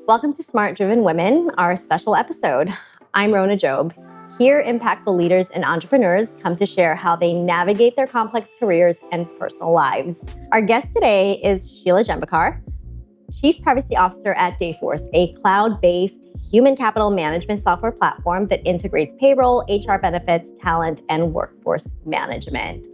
Welcome to Smart Driven Women, our special episode. I'm Rona Job. Here, impactful leaders and entrepreneurs come to share how they navigate their complex careers and personal lives. Our guest today is Sheila Jambekar, Chief Privacy Officer at DayForce, a cloud-based human capital management software platform that integrates payroll, HR benefits, talent, and workforce management.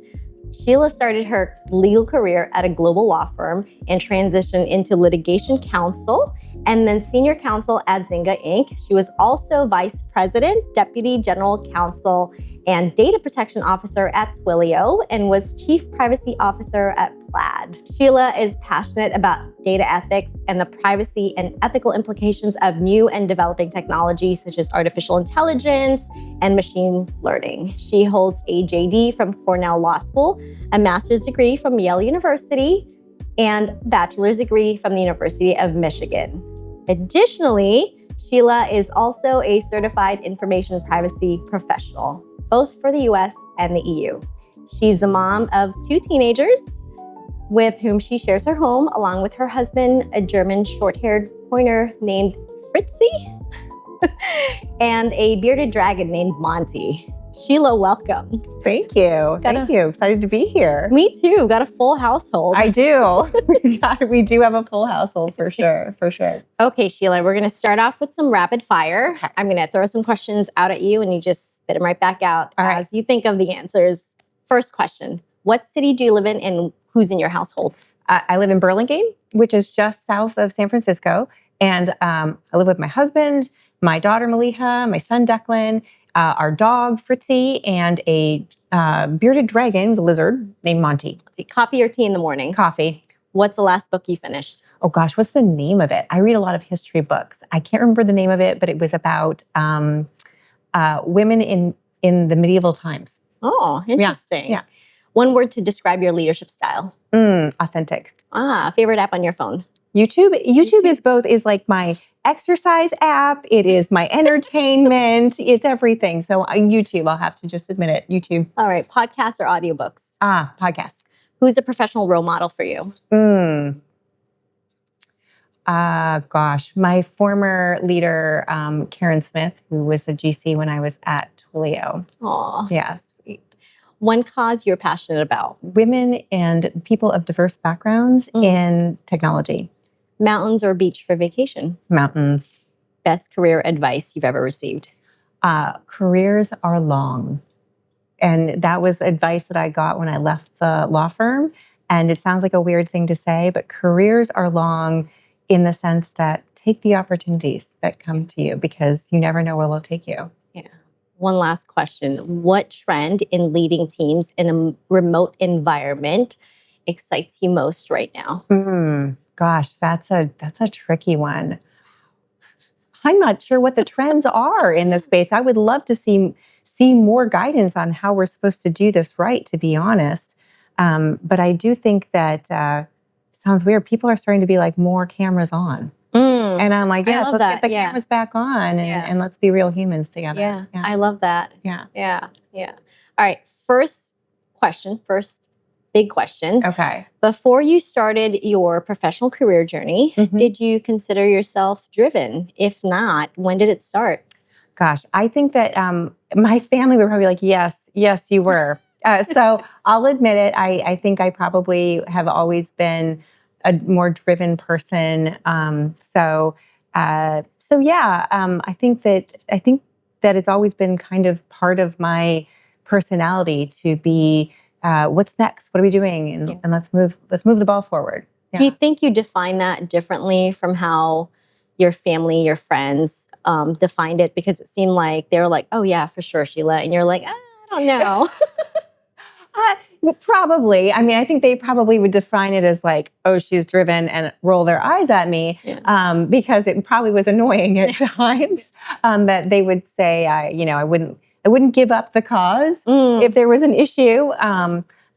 Sheila started her legal career at a global law firm and transitioned into litigation counsel and then senior counsel at Zynga Inc. She was also vice president, deputy general counsel, and data protection officer at Twilio and was chief privacy officer at Plaid. Sheila is passionate about data ethics and the privacy and ethical implications of new and developing technologies such as artificial intelligence and machine learning. She holds a JD from Cornell Law School, a master's degree from Yale University, and bachelor's degree from the University of Michigan. Additionally, Sheila is also a certified information privacy professional, both for the US and the EU. She's a mom of 2 teenagers with whom she shares her home, along with her husband, a German short-haired pointer named Fritzy, and a bearded dragon named Monty. Sheila, welcome. Thank you. Thank you. Excited to be here. Me too. Got a full household. I do. We do have a full household for sure. For sure. Okay, Sheila, we're going to start off with some rapid fire. Okay. I'm going to throw some questions out at you and you just spit them right back out as you think of the answers. First question, what city do you live in and who's in your household? I live in Burlingame, which is just south of San Francisco. And I live with my husband, my daughter, Maliha, my son, Declan, our dog, Fritzy, and a bearded dragon, the lizard, named Monty. Coffee or tea in the morning? Coffee. What's the last book you finished? Oh gosh, what's the name of it? I read a lot of history books. I can't remember the name of it, but it was about women in the medieval times. Oh, interesting. Yeah. One word to describe your leadership style? Authentic. Favorite app on your phone? YouTube is like my exercise app. It is my entertainment. It's everything. So YouTube, I'll have to just admit it. YouTube. All right. Podcasts or audiobooks? Podcast. Who's a professional role model for you? Gosh, my former leader, Karen Smith, who was the GC when I was at Twilio. Aw. Yes. One cause you're passionate about? Women and people of diverse backgrounds in technology. Mountains or beach for vacation? Mountains. Best career advice you've ever received? Careers are long. And that was advice that I got when I left the law firm. And it sounds like a weird thing to say, but careers are long in the sense that take the opportunities that come to you because you never know where they'll take you. Yeah. One last question. What trend in leading teams in a remote environment excites you most right now? Gosh, that's a tricky one. I'm not sure what the trends are in this space. I would love to see more guidance on how we're supposed to do this right, to be honest. But I do think that sounds weird. People are starting to be like more cameras on. And I'm like, yes, let's get the cameras back on and let's be real humans together. Yeah, I love that. Yeah. All right, first big question. Okay. Before you started your professional career journey, did you consider yourself driven? If not, when did it start? Gosh, I think that my family would probably be like, yes, you were. So I'll admit it. I think I probably have always been a more driven person. I think that it's always been kind of part of my personality to be what's next? What are we doing? And let's move the ball forward. Yeah. Do you think you define that differently from how your family, your friends defined it? Because it seemed like they were like, oh yeah, for sure, Sheila. And you're like, I don't know. Probably. I mean, I think they probably would define it as like, oh, she's driven and roll their eyes at me because it probably was annoying at times that they would say, I wouldn't give up the cause if there was an issue.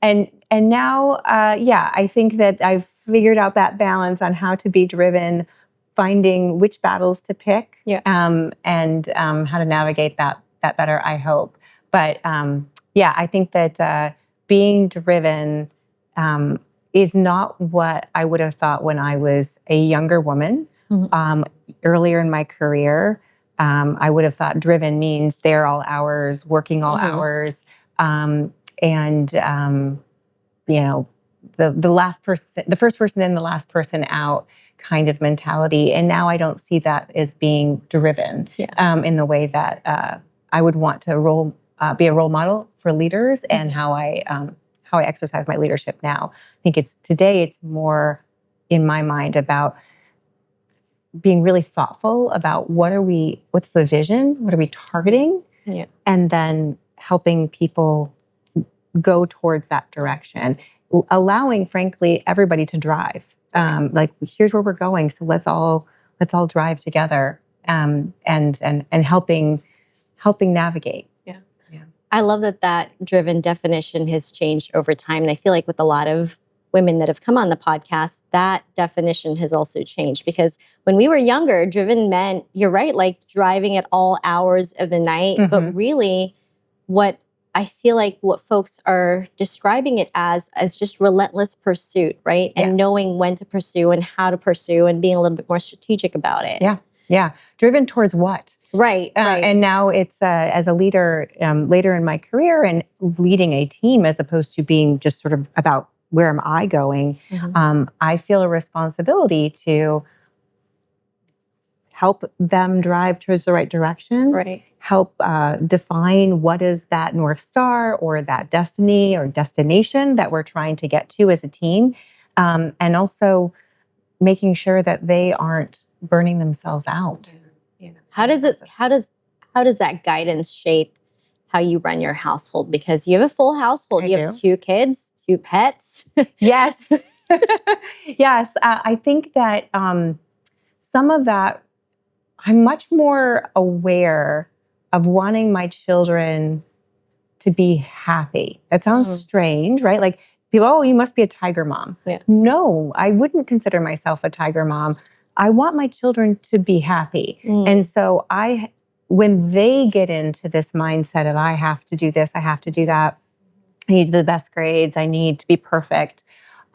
And now, I think that I've figured out that balance on how to be driven, finding which battles to pick and how to navigate that better, I hope. But I think that being driven is not what I would have thought when I was a younger woman. Earlier in my career, I would have thought driven means there all hours, working all hours, and you know, the last person, the first person in, the last person out kind of mentality. And now I don't see that as being driven in the way that I would want to be a role model for leaders, and how I exercise my leadership now. I think today it's more in my mind about being really thoughtful about what's the vision, what are we targeting, and then helping people go towards that direction, allowing, frankly, everybody to drive. Like, here's where we're going, so let's all drive together, and helping navigate. Yeah. I love that driven definition has changed over time, and I feel like with a lot of women that have come on the podcast, that definition has also changed, because when we were younger, driven meant, you're right, like driving at all hours of the night. But really, what I feel like what folks are describing it as just relentless pursuit, right? And knowing when to pursue and how to pursue, and being a little bit more strategic about it. Yeah. Driven towards what? Right. And now it's as a leader later in my career and leading a team, as opposed to being just sort of about where am I going. I feel a responsibility to help them drive towards the right direction. Right. Help define what is that North Star or that destiny or destination that we're trying to get to as a team. And also making sure that they aren't burning themselves out. How does that guidance shape how you run your household? Because you have a full household. You have 2 kids, 2 pets. Yes. Yes. I think that some of that, I'm much more aware of wanting my children to be happy. That sounds strange, right? Like, people, oh, you must be a tiger mom. No, I wouldn't consider myself a tiger mom. I want my children to be happy. And so when they get into this mindset of, I have to do this, I have to do that, I need the best grades, I need to be perfect,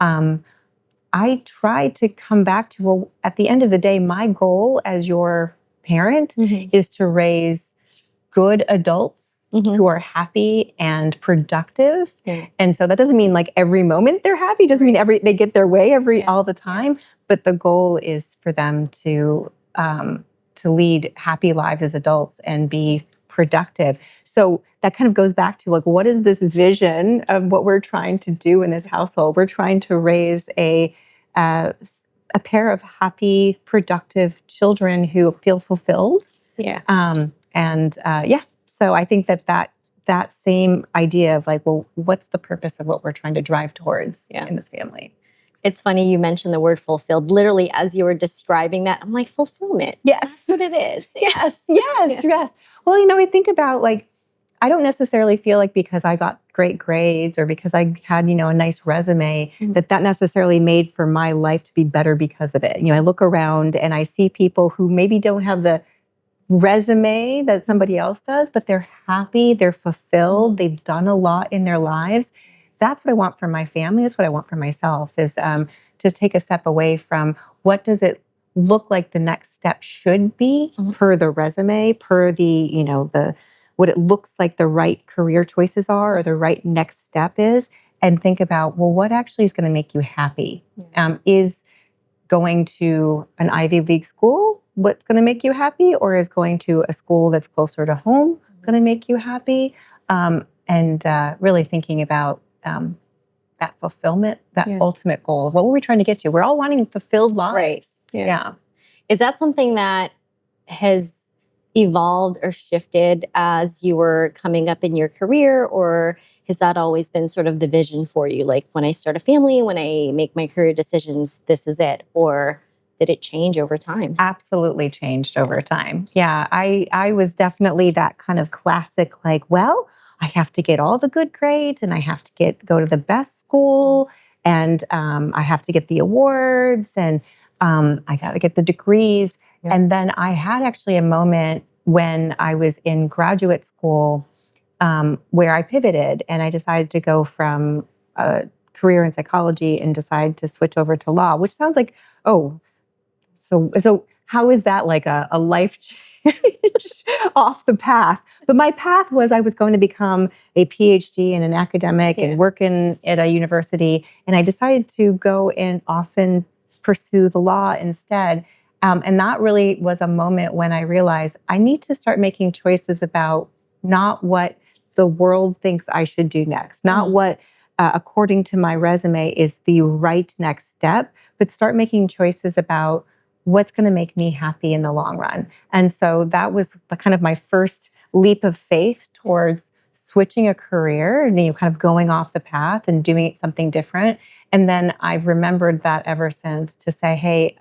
I try to come back to, well, at the end of the day, my goal as your parent is to raise good adults who are happy and productive. And so that doesn't mean like every moment they're happy, doesn't mean they get their way all the time, but the goal is for them to lead happy lives as adults and be productive. So that kind of goes back to, like, what is this vision of what we're trying to do in this household? We're trying to raise a pair of happy, productive children who feel fulfilled. So I think that same idea of, like, well, what's the purpose of what we're trying to drive towards in this family? It's funny you mentioned the word fulfilled. Literally, as you were describing that, I'm like, fulfillment. Yes. That's what it is. Yes. Well, I think about, like, I don't necessarily feel like because I got great grades or because I had, a nice resume, that necessarily made for my life to be better because of it. I look around and I see people who maybe don't have the resume that somebody else does, but they're happy, they're fulfilled, they've done a lot in their lives. That's what I want for my family. That's what I want for myself, is to take a step away from what does it look like the next step should be per the resume, per the what it looks like the right career choices are or the right next step is, and think about, well, what actually is going to make you happy? Is going to an Ivy League school what's going to make you happy, or is going to a school that's closer to home going to make you happy? And really thinking about that fulfillment, that ultimate goal. What were we trying to get to? We're all wanting fulfilled lives. Right. Yeah. Is that something that has evolved or shifted as you were coming up in your career, or has that always been sort of the vision for you? Like, when I start a family, when I make my career decisions, this is it? Or did it change over time? Absolutely changed over time. Yeah, I was definitely that kind of classic, like, well, I have to get all the good grades and I have to go to the best school, and I have to get the awards, and I got to get the degrees. And then I had actually a moment when I was in graduate school where I pivoted and I decided to go from a career in psychology and decide to switch over to law, which sounds like, oh, it's So how is that like a life change off the path? But my path was I was going to become a PhD and an academic and work at a university. And I decided to go and often pursue the law instead. And that really was a moment when I realized I need to start making choices about not what the world thinks I should do next, not what, according to my resume, is the right next step, but start making choices about what's going to make me happy in the long run. And so that was kind of my first leap of faith towards switching a career and kind of going off the path and doing something different. And then I've remembered that ever since to say, hey,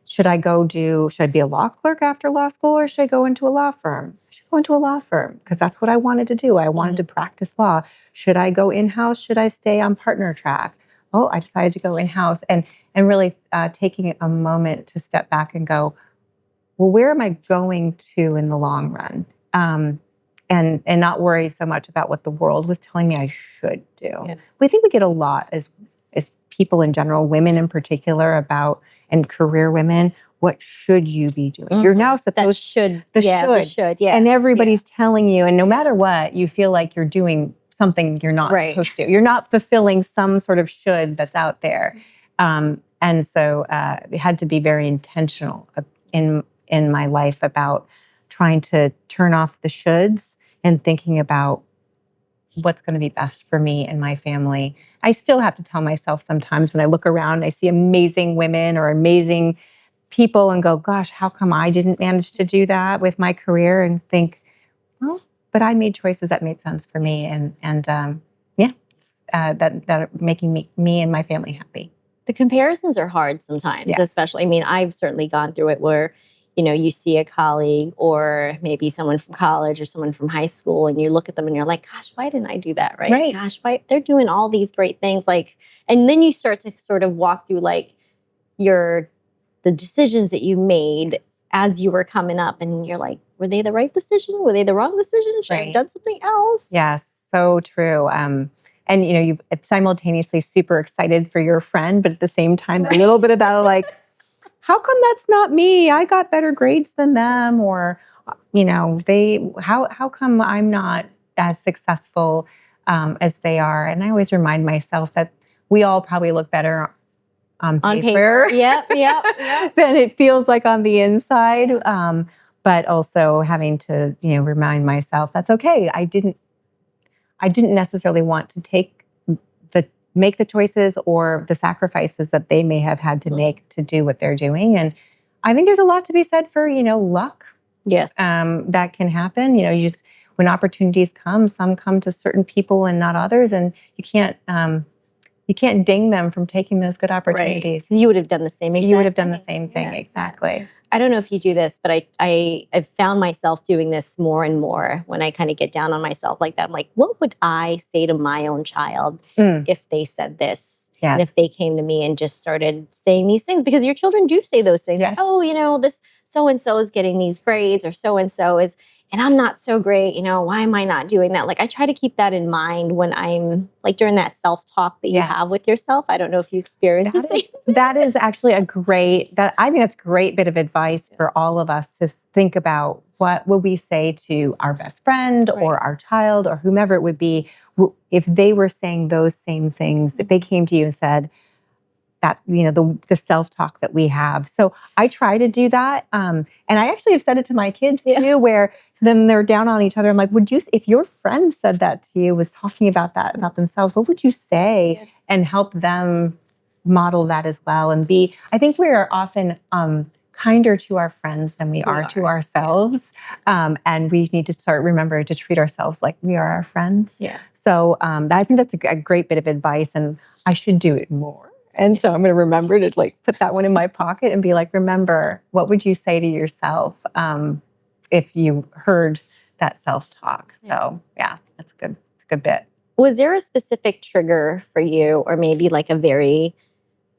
should I be a law clerk after law school, or should I go into a law firm? I should go into a law firm because that's what I wanted to do. I wanted to practice law. Should I go in-house? Should I stay on partner track? Oh, I decided to go in-house and really taking a moment to step back and go, well, where am I going to in the long run? And not worry so much about what the world was telling me I should do. Yeah. We think we get a lot as people in general, women in particular, and career women, what should you be doing? You're now supposed the should. And everybody's telling you, and no matter what, you feel like you're doing something you're not supposed to. You're not fulfilling some sort of should that's out there. And so it had to be very intentional in my life about trying to turn off the shoulds and thinking about what's going to be best for me and my family. I still have to tell myself sometimes when I look around, I see amazing women or amazing people and go, gosh, how come I didn't manage to do that with my career? And think, well, but I made choices that made sense for me. And that are making me and my family happy. The comparisons are hard sometimes, especially, I mean, I've certainly gone through it where, you see a colleague or maybe someone from college or someone from high school and you look at them and you're like, gosh, why didn't I do that? Right. Gosh, why they're doing all these great things. And then you start to sort of walk through the decisions that you made as you were coming up and you're like, were they the right decision? Were they the wrong decision? Should I have done something else? Yes, so true. And you're simultaneously super excited for your friend, but at the same time, a little bit of that how come that's not me? I got better grades than them, or how come I'm not as successful as they are? And I always remind myself that we all probably look better on paper. Yep. than it feels like on the inside. But also having to remind myself that's okay. I didn't necessarily want to make the choices or the sacrifices that they may have had to make to do what they're doing. And I think there's a lot to be said for, luck. Yes. That can happen. When opportunities come, some come to certain people and not others. And you can't ding them from taking those good opportunities. Right. You would have done the same thing. You would have done the same thing. Exactly. I don't know if you do this, but I've found myself doing this more and more when I kind of get down on myself like that. I'm like, what would I say to my own child if they said this? Yes. And if they came to me and just started saying these things? Because your children do say those things. Yes. Oh, this so-and-so is getting these grades or so-and-so is, and I'm not so great. Why am I not doing that? I try to keep that in mind when I'm during that self-talk that you have with yourself. I don't know if you experience it. That is actually I think that's a great bit of advice for all of us to think about. What would we say to our best friend or our child or whomever it would be if they were saying those same things, if they came to you and said that, the self-talk that we have. So I try to do that. And I actually have said it to my kids too, where then they're down on each other. I'm like, if your friend said that to you, was talking about that about themselves, what would you say? Yeah. And help them model that as well. And I think we are often kinder to our friends than we are to ourselves. And we need to start remembering to treat ourselves like we are our friends. Yeah. So I think that's a great bit of advice, and I should do it more. And so I'm going to remember to put that one in my pocket and be like, remember, what would you say to yourself if you heard that self-talk? So that's good. It's a good bit. Was there a specific trigger for you, or maybe a very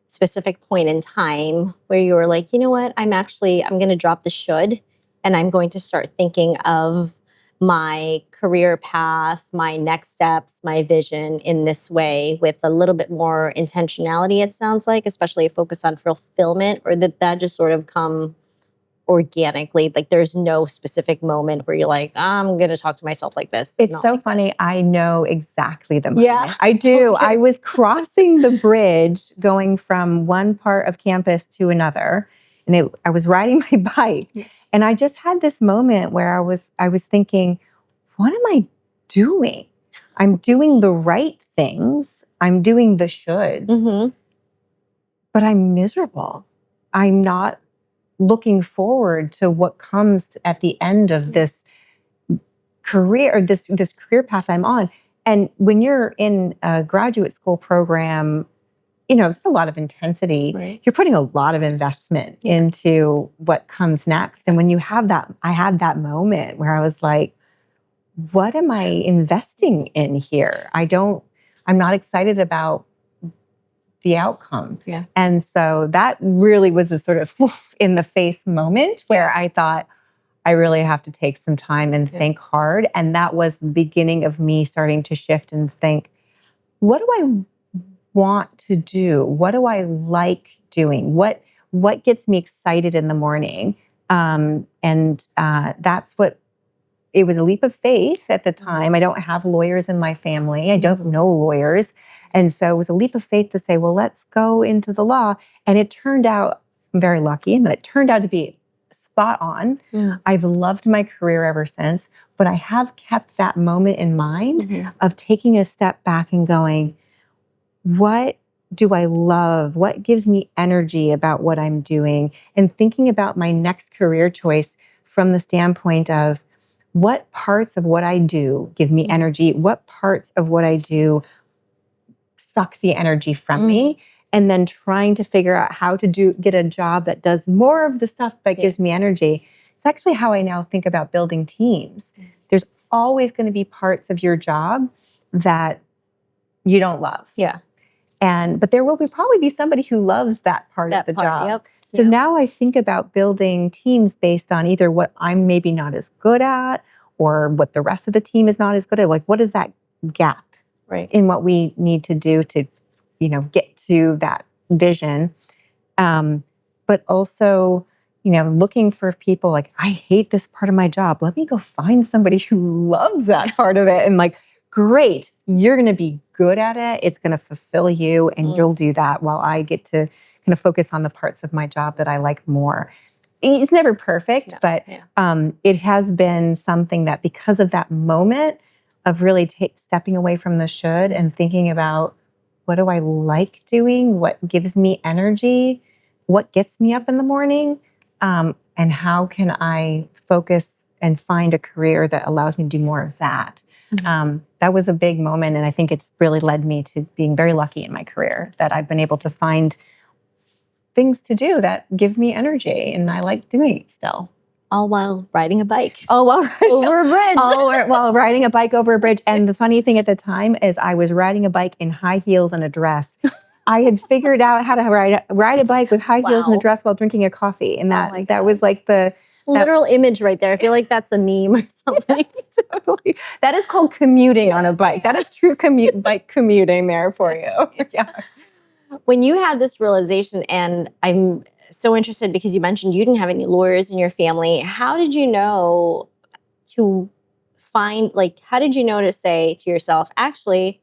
specific point in time where you were like, you know what, I'm going to drop the should and I'm going to start thinking of my career path, my next steps, my vision in this way with a little bit more intentionality, it sounds like, especially a focus on fulfillment, or did that just sort of come organically? Like there's no specific moment where you're like, I'm going to talk to myself like this. It's Not so like funny. this. I know exactly the moment. Yeah. I do. Okay. I was crossing the bridge going from one part of campus to another. And I was riding my bike. And I just had this moment where I was thinking, what am I doing? I'm doing the right things. I'm doing the shoulds, Mm-hmm. but I'm miserable. I'm not looking forward to what comes at the end of this career, or this career path I'm on. And when you're in a graduate school program, it's a lot of intensity. Right. You're putting a lot of investment into what comes next. And when you have that, I had that moment where I was like, what am I investing in here? I'm not excited about the outcome. Yeah. And so that really was a sort of in the face moment where I thought, I really have to take some time and think hard. And that was the beginning of me starting to shift and think, what do I want to do? What do I like doing? What gets me excited in the morning? That's what, it was a leap of faith at the time. I don't have lawyers in my family. I don't know lawyers. And so it was a leap of faith to say, well, let's go into the law. And it turned out, I'm very lucky, and it turned out to be spot on. I've loved my career ever since, but I have kept that moment in mind of taking a step back and going, what do I love? What gives me energy about what I'm doing? And thinking about my next career choice from the standpoint of what parts of what I do give me energy? What parts of what I do suck the energy from me? And then trying to figure out how to get a job that does more of the stuff that gives me energy. It's actually how I now think about building teams. There's always going to be parts of your job that you don't love. Yeah. But there will probably be somebody who loves that part of the job. Yep. So now I think about building teams based on either what I'm maybe not as good at or what the rest of the team is not as good at. Like, what is that gap in what we need to do to, get to that vision? But also, looking for people like, I hate this part of my job. Let me go find somebody who loves that part of it. And like, great, you're going to be good at it. It's going to fulfill you, and you'll do that while I get to kind of focus on the parts of my job that I like more. It's never perfect, but it has been something that, because of that moment of really stepping away from the should and thinking about, what do I like doing? What gives me energy? What gets me up in the morning? And how can I focus and find a career that allows me to do more of that? That was a big moment. And I think it's really led me to being very lucky in my career that I've been able to find things to do that give me energy. And I like doing it still. All while riding a bike. Oh, well, over a bridge. While riding a bike over a bridge. And the funny thing at the time is I was riding a bike in high heels and a dress. I had figured out how to ride a bike with high heels and a dress while drinking a coffee. And that was like the literal image right there. I feel like that's a meme or something. Totally. That is called commuting on a bike. That is true bike commuting there for you. When you had this realization, and I'm so interested because you mentioned you didn't have any lawyers in your family. How did you know to how did you know to say to yourself, actually,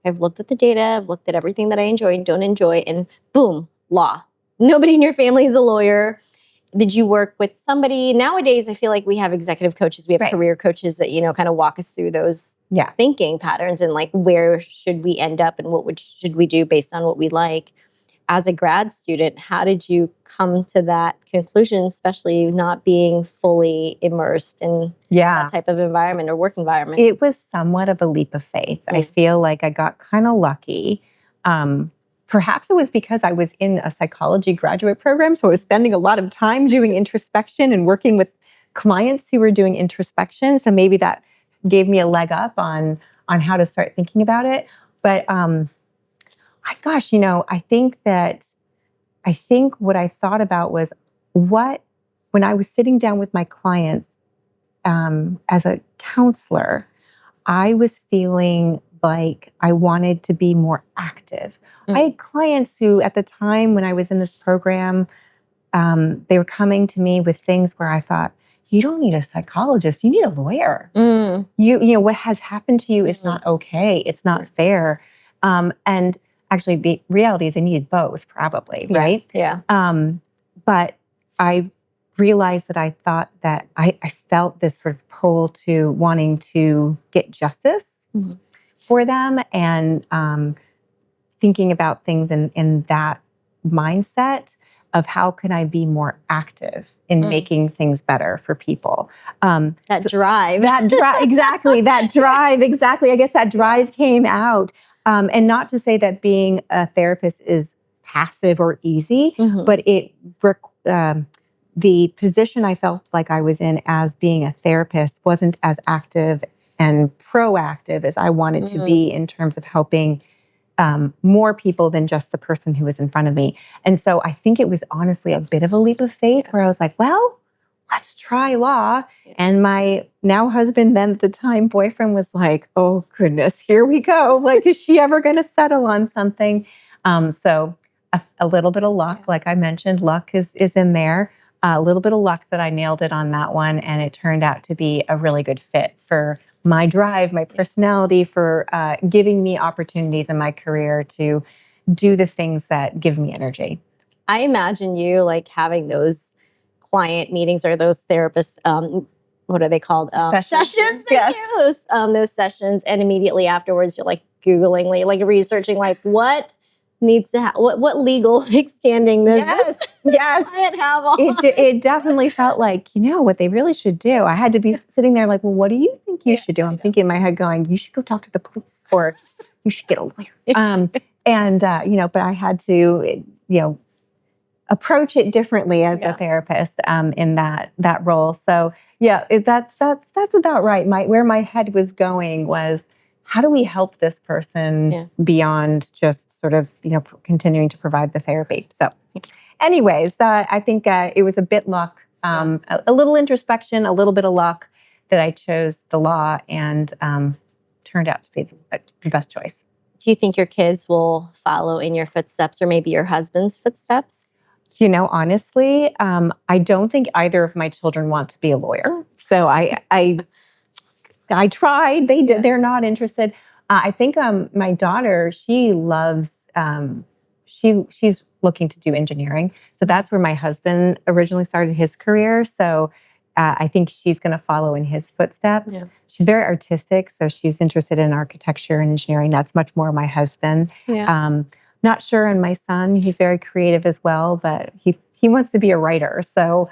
I've looked at the data, I've looked at everything that I enjoy and don't enjoy, and boom, law. Nobody in your family is a lawyer. Did you work with somebody? Nowadays, I feel like we have executive coaches, we have career coaches that, kind of walk us through those thinking patterns and like, where should we end up and should we do based on what we like. As a grad student, how did you come to that conclusion, especially not being fully immersed in that type of environment or work environment? It was somewhat of a leap of faith. I feel like I got kind of lucky. Perhaps it was because I was in a psychology graduate program, so I was spending a lot of time doing introspection and working with clients who were doing introspection. So maybe that gave me a leg up on how to start thinking about it. But I think what I thought about was when I was sitting down with my clients, as a counselor, I was feeling like I wanted to be more active. I had clients who, at the time when I was in this program, they were coming to me with things where I thought, you don't need a psychologist, you need a lawyer. You know, what has happened to you is not okay. It's not fair. And actually, the reality is I needed both, probably, right? Yeah. But I realized that I thought that I felt this sort of pull to wanting to get justice for them, and thinking about things in that mindset of how can I be more active in making things better for people. That drive. Exactly. That drive. Exactly. I guess that drive came out. And not to say that being a therapist is passive or easy, but the position I felt like I was in as being a therapist wasn't as active and proactive as I wanted to be in terms of helping more people than just the person who was in front of me. And so I think it was honestly a bit of a leap of faith where I was like, well, let's try law. And my now husband, then at the time boyfriend, was like, oh goodness, here we go. Like, is she ever going to settle on something? So a little bit of luck, like I mentioned, luck is in there. A little bit of luck that I nailed it on that one. And it turned out to be a really good fit for my drive, my personality, for giving me opportunities in my career to do the things that give me energy. I imagine you like having those client meetings or those therapist, what are they called? Sessions. Yes. Those sessions. And immediately afterwards, you're like Googling, like researching, like what needs to what legal standing this client have on. It definitely felt like, what they really should do. I had to be sitting there like, well, what do you think you should do? I'm thinking in my head going, you should go talk to the police, or you should get a lawyer. But I had to, approach it differently as a therapist in that role. So that's about right. Where my head was going was, how do we help this person beyond just sort of, continuing to provide the therapy? So anyways, I think it was a bit luck, a little introspection, a little bit of luck that I chose the law, and turned out to be the best choice. Do you think your kids will follow in your footsteps, or maybe your husband's footsteps? Honestly, I don't think either of my children want to be a lawyer. So I tried. They did. They're not interested. I think my daughter, she loves. She's looking to do engineering. So that's where my husband originally started his career. So I think she's going to follow in his footsteps. Yeah. She's very artistic, so she's interested in architecture and engineering. That's much more my husband. Yeah. Not sure on my son. He's very creative as well, but he wants to be a writer. So.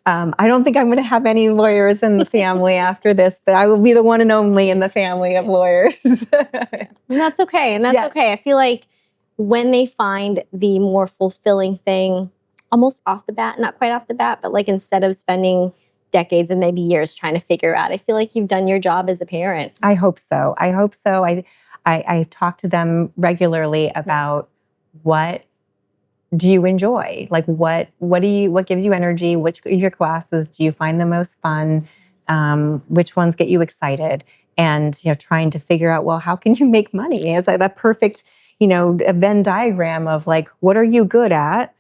I don't think I'm going to have any lawyers in the family after this. I will be the one and only in the family of lawyers. And that's okay. And that's okay. I feel like when they find the more fulfilling thing, almost off the bat, not quite off the bat, but like instead of spending decades and maybe years trying to figure out, I feel like you've done your job as a parent. I hope so. I talk to them regularly about what do you enjoy? Like what gives you energy? Which of your classes do you find the most fun? Which ones get you excited? And, trying to figure out, well, how can you make money? It's like that perfect, a Venn diagram of like, what are you good at?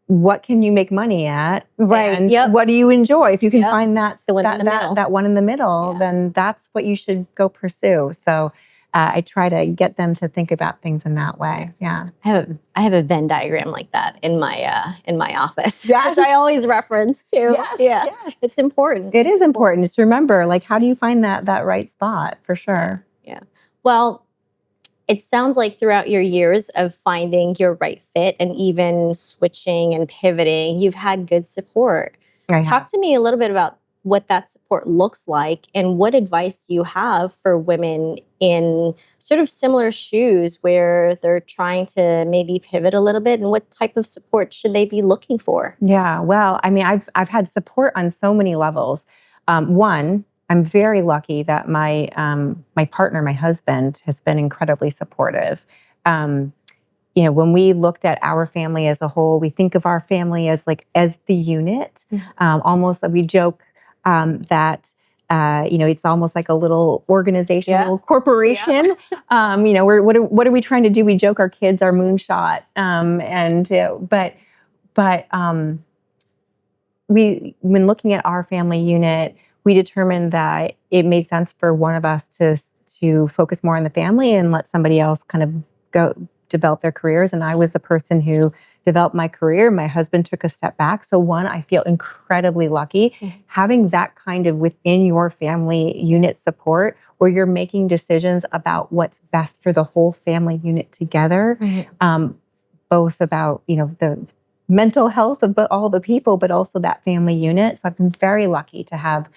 What can you make money at? Right. And what do you enjoy? If you can find that one in the middle, then that's what you should go pursue. So I try to get them to think about things in that way. Yeah, I have a Venn diagram like that in my office, which I always reference too. Yes. It's important. It is important just to remember, like, how do you find that right spot for sure? Yeah. Well, it sounds like throughout your years of finding your right fit and even switching and pivoting, you've had good support. Talk to me a little bit about what that support looks like, and what advice you have for women in sort of similar shoes where they're trying to maybe pivot a little bit, and what type of support should they be looking for? Yeah, well, I mean, I've had support on so many levels. One, I'm very lucky that my partner, my husband, has been incredibly supportive. When we looked at our family as a whole, we think of our family as the unit. Almost, we joke that It's almost like a little organization, a little corporation. Yeah. What are we trying to do? We joke our kids are moonshot. When looking at our family unit, we determined that it made sense for one of us to focus more on the family and let somebody else kind of go develop their careers. And I was the person who developed my career. My husband took a step back. So one, I feel incredibly lucky having that kind of within your family unit support where you're making decisions about what's best for the whole family unit together, both about, the mental health of all the people, but also that family unit. So I've been very lucky to have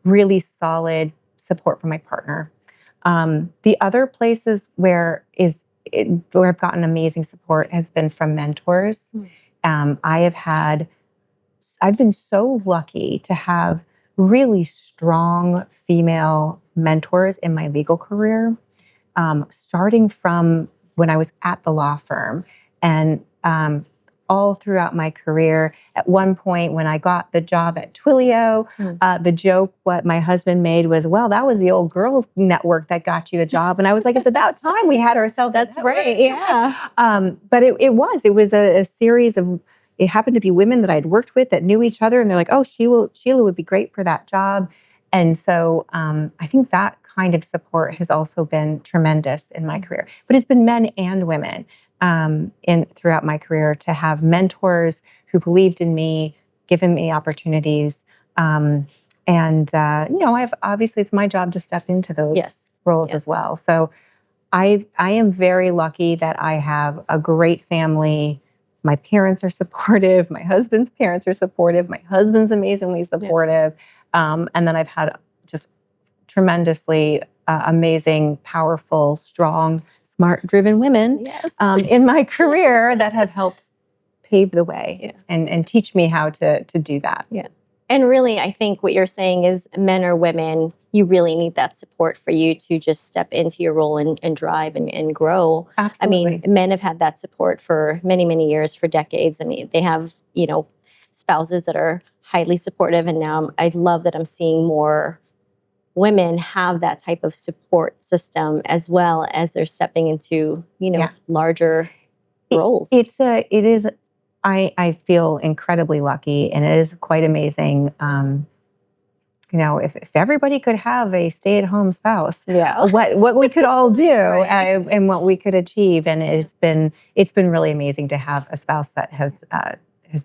really solid support from my partner. The other places where I've gotten amazing support has been from mentors. I've been so lucky to have really strong female mentors in my legal career, starting from when I was at the law firm and all throughout my career. At one point, when I got the job at Twilio, the joke what my husband made was, well, that was the old girls network that got you the job. And I was like, it's about time we had ourselves. That's right. Yeah. But it was a series of, it happened to be women that I'd worked with that knew each other. And they're like, oh, Sheila would be great for that job. And so I think that kind of support has also been tremendous in my career. But it's been men and women. Throughout my career to have mentors who believed in me, given me opportunities. Obviously it's my job to step into those roles as well. So I am very lucky that I have a great family. My parents are supportive. My husband's parents are supportive. My husband's amazingly supportive. And then I've had just tremendously amazing, powerful, strong, smart, driven women in my career that have helped pave the way and teach me how to do that. Yeah. And really, I think what you're saying is men or women, you really need that support for you to just step into your role and drive and grow. Absolutely. I mean, men have had that support for many, many years, for decades. I mean, they have, spouses that are highly supportive. And now I love that I'm seeing more women have that type of support system as well as they're stepping into, larger roles. I feel incredibly lucky, and it is quite amazing. If everybody could have a stay-at-home spouse, what we could all do and what we could achieve. And it's been really amazing to have a spouse that has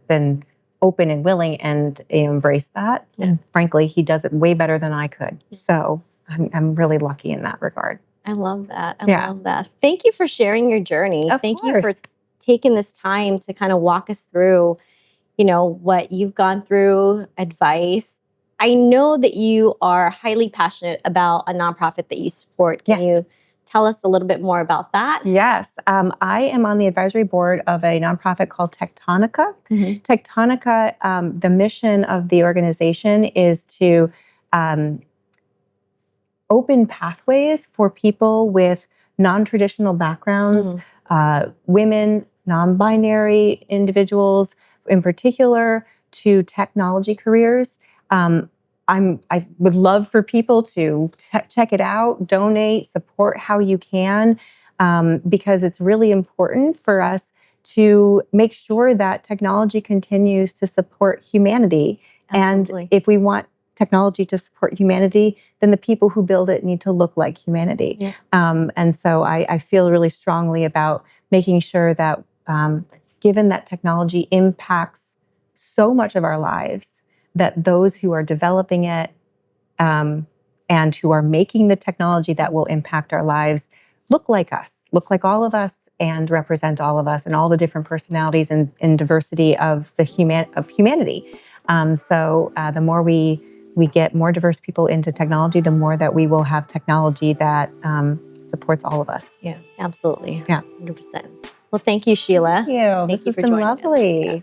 been open and willing and embrace that. And frankly, he does it way better than I could. So I'm really lucky in that regard. I love that. I love that. Thank you for sharing your journey. Thank you for taking this time to kind of walk us through, what you've gone through, advice. I know that you are highly passionate about a nonprofit that you support. Can you tell us a little bit more about that? Yes. I am on the advisory board of a nonprofit called Tectonica. Tectonica, the mission of the organization is to open pathways for people with non-traditional backgrounds, women, non-binary individuals in particular, to technology careers. I would love for people to check it out, donate, support how you can, because it's really important for us to make sure that technology continues to support humanity. Absolutely. And if we want technology to support humanity, then the people who build it need to look like humanity. And so I feel really strongly about making sure that given that technology impacts so much of our lives, that those who are developing it and who are making the technology that will impact our lives look like us, look like all of us, and represent all of us and all the different personalities and diversity of humanity. So the more we get more diverse people into technology, the more that we will have technology that supports all of us. Yeah, absolutely. Yeah. 100%. Well, thank you, Sheila. Thank you. This has been lovely.